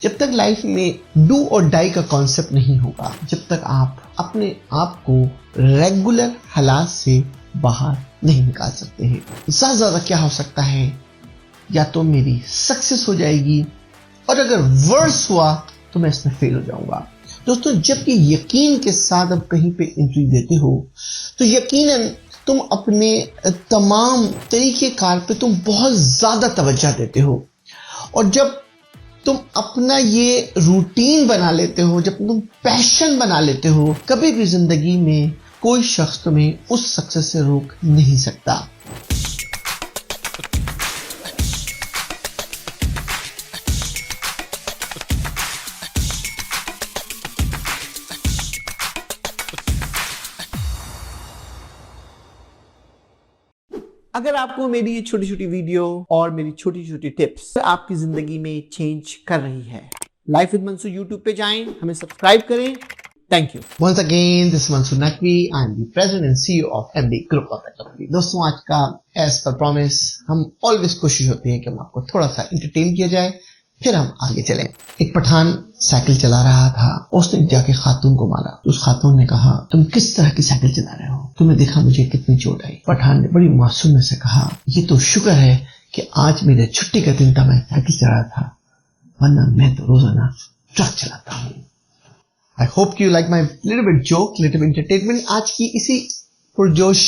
जब तक लाइफ में डू और डाई का कॉन्सेप्ट नहीं होगा, जब तक आप अपने आप को रेगुलर हालात से बाहर नहीं निकाल सकते हैं। ज्यादा क्या हो सकता है, या तो मेरी सक्सेस हो जाएगी और अगर वर्स हुआ तो मैं इसमें फेल हो जाऊंगा। दोस्तों, जब कि यकीन के साथ अब कहीं पे एंट्री देते हो तो यकीनन तुम अपने तमाम तरीके कार पे तुम बहुत ज्यादा तवज्जो देते हो, और जब तुम अपना ये रूटीन बना लेते हो, जब तुम पैशन बना लेते हो, कभी भी जिंदगी में कोई शख्स तुम्हें उस सक्सेस से रोक नहीं सकता। अगर आपको मेरी ये छोटी छोटी वीडियो और मेरी छोटी छोटी टिप्स आपकी जिंदगी में चेंज कर रही है, लाइफ विद मंसूर यूट्यूब पे जाएं, हमें सब्सक्राइब करें। Thank you. Once again, this is Mansoor Naqvi. I am the president and CEO of MD Group of Technology. दोस्तों, आज का एज पर प्रॉमिस हम ऑलवेज कोशिश होती है कि हम आपको थोड़ा सा इंटरटेन किया जाए, फिर हम आगे चलें। एक पठान साइकिल चला रहा था, उसने जाके खातून को मारा। उस खातून ने कहा, तुम किस तरह की साइकिल चला रहे हो, तुमने देखा मुझे कितनी चोट आई। पठान ने बड़ी मासूम से कहा, ये तो शुक्र है कि आज मेरे छुट्टी का दिन था, मैं साइकिल चला रहा था, वरना मैं तो रोजाना ट्रक चलाता हूँ। I hope you like my little bit joke, little bit entertainment. आज की इसी पुरजोश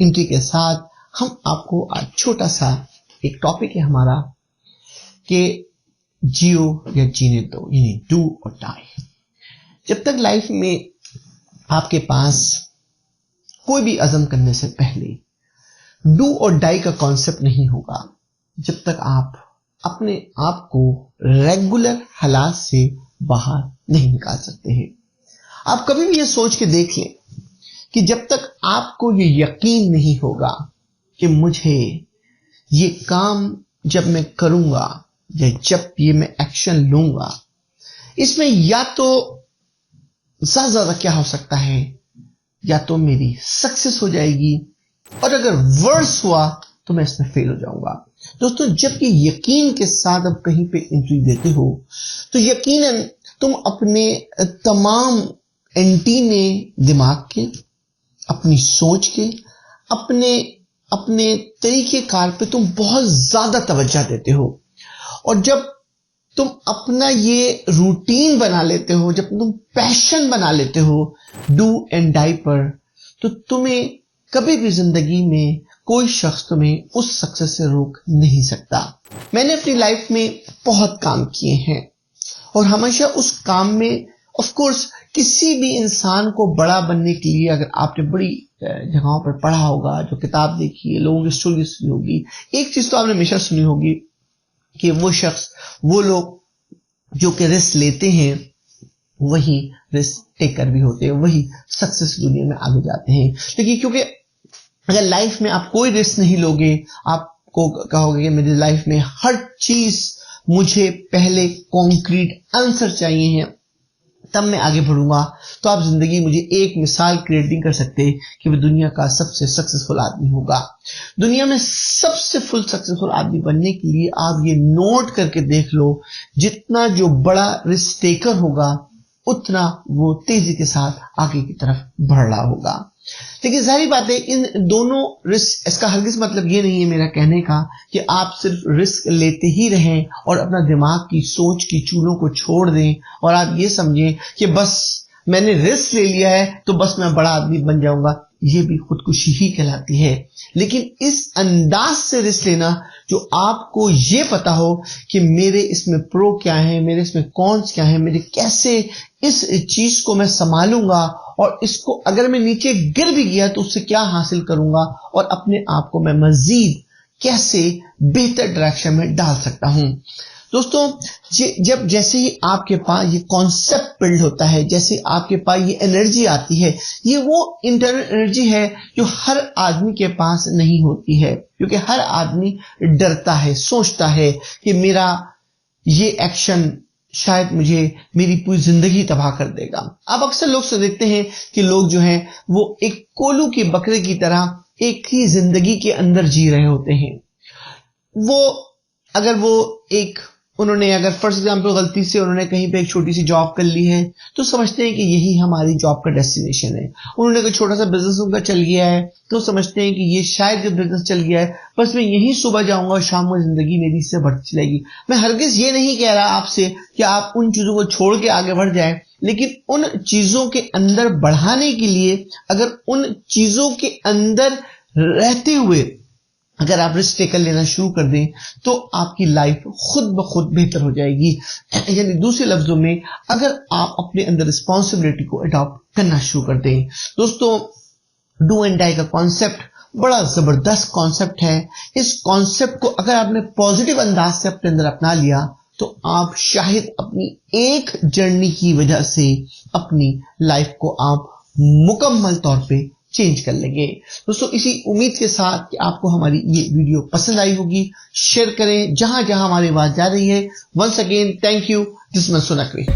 एंट्री के साथ हम आपको आज छोटा सा एक टॉपिक है हमारा कि जियो या जीने दो, यानी डू और डाई। जब तक लाइफ में आपके पास कोई भी अज़म करने से पहले डू और डाई का कॉन्सेप्ट नहीं होगा, जब तक आप अपने आप को रेगुलर हालात से बाहर नहीं निकाल सकते हैं। आप कभी भी ये सोच के देख लें कि जब तक आपको ये यकीन नहीं होगा कि मुझे ये काम जब मैं करूंगा या जब ये मैं एक्शन लूंगा, इसमें या तो ज्यादा क्या हो सकता है, या तो मेरी सक्सेस हो जाएगी और अगर वर्स हुआ तो मैं इसमें फेल हो जाऊंगा। दोस्तों, जब कि यकीन के साथ अब कहीं पे एंट्री देते हो तो यकीनन तुम अपने तमाम एंटीने दिमाग के, अपनी सोच के, अपने तरीके कार पे तुम बहुत ज्यादा तवज्जो देते हो, और जब तुम अपना ये रूटीन बना लेते हो, जब तुम पैशन बना लेते हो डू एंड डाई पर, तो तुम्हें कभी भी जिंदगी में कोई शख्स तुम्हें उस सक्सेस से रोक नहीं सकता। मैंने अपनी लाइफ में बहुत काम किए हैं और हमेशा उस काम में ऑफ कोर्स किसी भी इंसान को बड़ा बनने के लिए, अगर आपने बड़ी जगहों पर पढ़ा होगा, जो किताब देखी है, लोगों की स्टोरी सुनी होगी, एक चीज तो आपने हमेशा सुनी होगी कि वो लोग जो कि रिस्क लेते हैं वही रिस्क टेकर भी होते हैं, वही सक्सेस दुनिया में आगे जाते हैं। लेकिन क्योंकि अगर लाइफ में आप कोई रिस्क नहीं लोगे, आपको कहोगे कि मेरी लाइफ में हर चीज मुझे पहले कॉन्क्रीट आंसर चाहिए हैं तब मैं आगे बढ़ूंगा, तो आप जिंदगी मुझे एक मिसाल क्रिएट नहीं कर सकते कि वो दुनिया का सबसे सक्सेसफुल आदमी होगा। दुनिया में सबसे फुल सक्सेसफुल आदमी बनने के लिए आप ये नोट करके देख लो, जितना जो बड़ा रिस्क टेकर होगा उतना वो तेजी के साथ आगे की तरफ बढ़ रहा होगा। लेकिन जाहिर बात है, इन दोनों रिस्क, इसका हरगिज मतलब ये नहीं है मेरा कहने का कि आप सिर्फ रिस्क लेते ही रहें और अपना दिमाग की सोच की चूलों को छोड़ दें और आप ये समझें कि बस मैंने रिस्क ले लिया है तो बस मैं बड़ा आदमी बन जाऊंगा। ये भी खुदकुशी ही कहलाती है। लेकिन इस अंदाज से रिस्क लेना जो आपको ये पता हो कि मेरे इसमें प्रो क्या है, मेरे इसमें कॉन्स क्या है, मेरे कैसे इस चीज को मैं संभालूंगा और इसको अगर मैं नीचे गिर भी गया तो उससे क्या हासिल करूंगा और अपने आप को मैं मजीद कैसे बेहतर डायरेक्शन में डाल सकता हूं। दोस्तों, जब जैसे ही आपके पास ये कॉन्सेप्ट बिल्ड होता है, जैसे आपके पास ये एनर्जी आती है, ये वो इंटरनल एनर्जी है जो हर आदमी के पास नहीं होती है, क्योंकि हर आदमी डरता है, सोचता है कि मेरा ये एक्शन शायद मुझे मेरी पूरी जिंदगी तबाह कर देगा। आप अक्सर लोग से देखते हैं कि लोग जो हैं वो एक कोलू के बकरे की तरह एक ही जिंदगी के अंदर जी रहे होते हैं। अगर वो एक उन्होंने अगर फॉर एग्जाम्पल गलती से उन्होंने कहीं पे एक छोटी सी जॉब कर ली है तो समझते हैं कि यही हमारी जॉब का डेस्टिनेशन है। उन्होंने कोई छोटा सा बिजनेस उनका चल गया है तो समझते हैं कि ये शायद जो बिजनेस चल गया है बस मैं यहीं सुबह जाऊंगा और शाम को जिंदगी मेरी इससे बढ़ती चलेगी। मैं हरगिज ये नहीं कह रहा आपसे कि आप उन चीजों को छोड़ के आगे बढ़ जाएं, लेकिन उन चीजों के अंदर बढ़ाने के लिए अगर उन चीजों के अंदर रहते हुए अगर आप रिस्क टेकर लेना शुरू कर दें तो आपकी लाइफ खुद ब खुद बेहतर हो जाएगी। यानी दूसरे लफ्जों में अगर आप अपने अंदर रिस्पॉन्सिबिलिटी को अडॉप्ट करना शुरू कर दें। दोस्तों, डू एंड डाई का कॉन्सेप्ट बड़ा जबरदस्त कॉन्सेप्ट है। इस कॉन्सेप्ट को अगर आपने पॉजिटिव अंदाज से अपने अंदर अपना लिया तो आप शायद अपनी एक जर्नी की वजह से अपनी लाइफ को आप मुकम्मल तौर पे चेंज कर लेंगे। दोस्तों, इसी उम्मीद के साथ कि आपको हमारी ये वीडियो पसंद आई होगी, शेयर करें जहां जहां हमारी आवाज जा रही है। Once again thank you. This is Mansoor Naqvi.